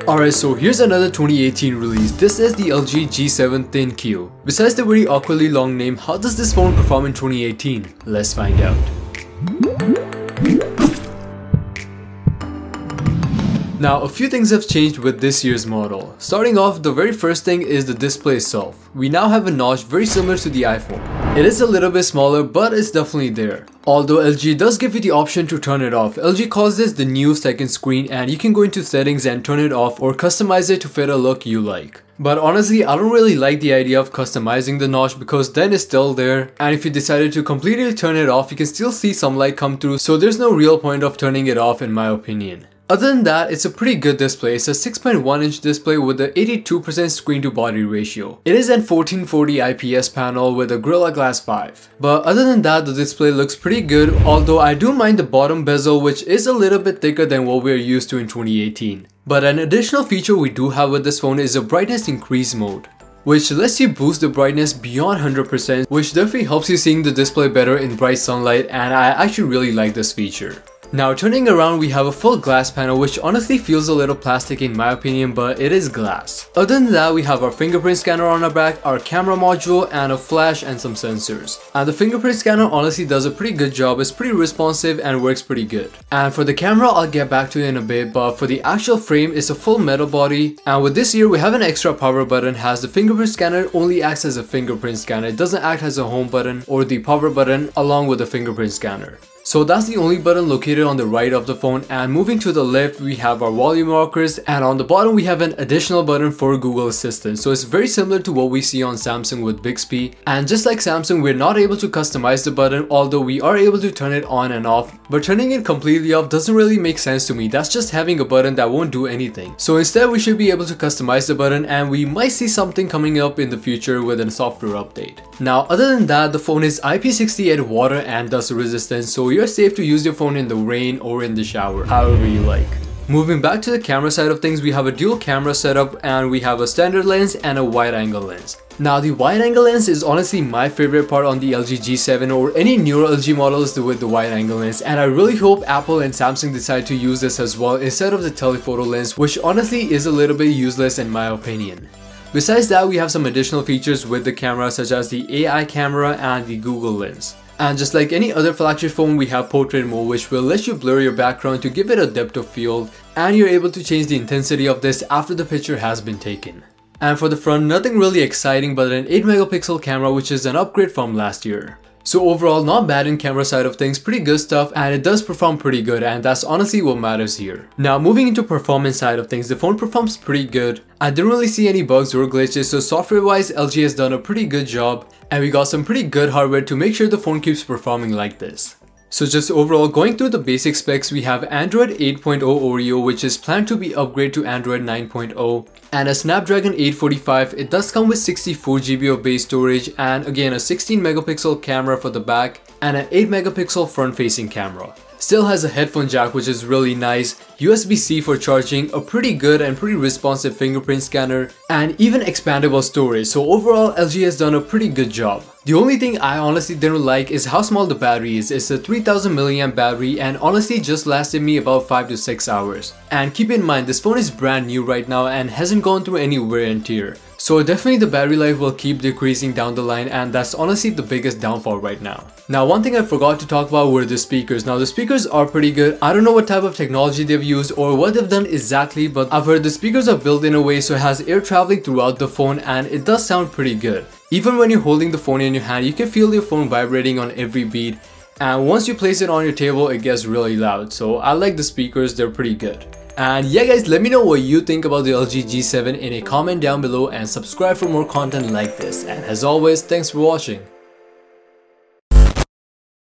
Alright, so here's another 2018 release. This is the LG G7 ThinQ. Besides the very awkwardly long name, how does this phone perform in 2018? Let's find out. Now, a few things have changed with this year's model. Starting off, the very first thing is the display itself. We now have a notch very similar to the iPhone. It is a little bit smaller, but it's definitely there. Although LG does give you the option to turn it off. LG calls this the new second screen, and you can go into settings and turn it off or customize it to fit a look you like. But honestly, I don't really like the idea of customizing the notch because then it's still there, and if you decided to completely turn it off, you can still see some light come through, so there's no real point of turning it off in my opinion. Other than that, it's a pretty good display. It's a 6.1-inch display with an 82% screen to body ratio. It is an 1440 IPS panel with a Gorilla Glass 5. But other than that, the display looks pretty good, although I do mind the bottom bezel, which is a little bit thicker than what we're used to in 2018. But an additional feature we do have with this phone is a brightness increase mode, which lets you boost the brightness beyond 100%, which definitely helps you seeing the display better in bright sunlight, and I actually really like this feature. Now turning around, we have a full glass panel, which honestly feels a little plastic in my opinion, but it is glass. Other than that, we have our fingerprint scanner on our back, our camera module, and a flash and some sensors. And the fingerprint scanner honestly does a pretty good job. It's pretty responsive and works pretty good. And for the camera, I'll get back to it in a bit, but for the actual frame, it's a full metal body. And with this here, we have an extra power button. Has the fingerprint scanner only acts as a fingerprint scanner. It doesn't act as a home button or the power button along with the fingerprint scanner. So that's the only button located on the right of the phone, and moving to the left we have our volume markers, and on the bottom we have an additional button for Google Assistant. So it's very similar to what we see on Samsung with Bixby, and just like Samsung, we're not able to customize the button, although we are able to turn it on and off, but turning it completely off doesn't really make sense to me. That's just having a button that won't do anything. So instead we should be able to customize the button, and we might see something coming up in the future with a software update. Now other than that, the phone is IP68 water and dust resistant, so you're safe to use your phone in the rain or in the shower, however you like. Moving back to the camera side of things, we have a dual camera setup, and we have a standard lens and a wide angle lens. Now the wide angle lens is honestly my favorite part on the LG G7 or any newer LG models with the wide angle lens, and I really hope Apple and Samsung decide to use this as well instead of the telephoto lens, which honestly is a little bit useless in my opinion. Besides that, we have some additional features with the camera, such as the AI camera and the Google lens. And just like any other flagship phone, we have portrait mode, which will let you blur your background to give it a depth of field, and you're able to change the intensity of this after the picture has been taken. And for the front, nothing really exciting but an 8 megapixel camera, which is an upgrade from last year. So overall, not bad in camera side of things, pretty good stuff, and it does perform pretty good, and that's honestly what matters here. Now moving into performance side of things, the phone performs pretty good. I didn't really see any bugs or glitches, so software wise LG has done a pretty good job, and we got some pretty good hardware to make sure the phone keeps performing like this. So just overall, going through the basic specs, we have Android 8.0 Oreo, which is planned to be upgraded to Android 9.0, and a Snapdragon 845. It does come with 64 GB of base storage, and again a 16 megapixel camera for the back and an 8 megapixel front facing camera. Still has a headphone jack, which is really nice, USB-C for charging, a pretty good and pretty responsive fingerprint scanner, and even expandable storage. So overall, LG has done a pretty good job. The only thing I honestly didn't like is how small the battery is. It's a 3000 mAh battery, and honestly just lasted me about 5 to 6 hours. And keep in mind, this phone is brand new right now and hasn't gone through any wear and tear. So definitely the battery life will keep decreasing down the line, and that's honestly the biggest downfall right now. Now one thing I forgot to talk about were the speakers. Now the speakers are pretty good. I don't know what type of technology they've used or what they've done exactly, but I've heard the speakers are built in a way so it has air traveling throughout the phone, and it does sound pretty good. Even when you're holding the phone in your hand, you can feel your phone vibrating on every beat, and once you place it on your table, it gets really loud. So I like the speakers, they're pretty good. And yeah guys, let me know what you think about the LG G7 in a comment down below, and subscribe for more content like this. And as always, thanks for watching.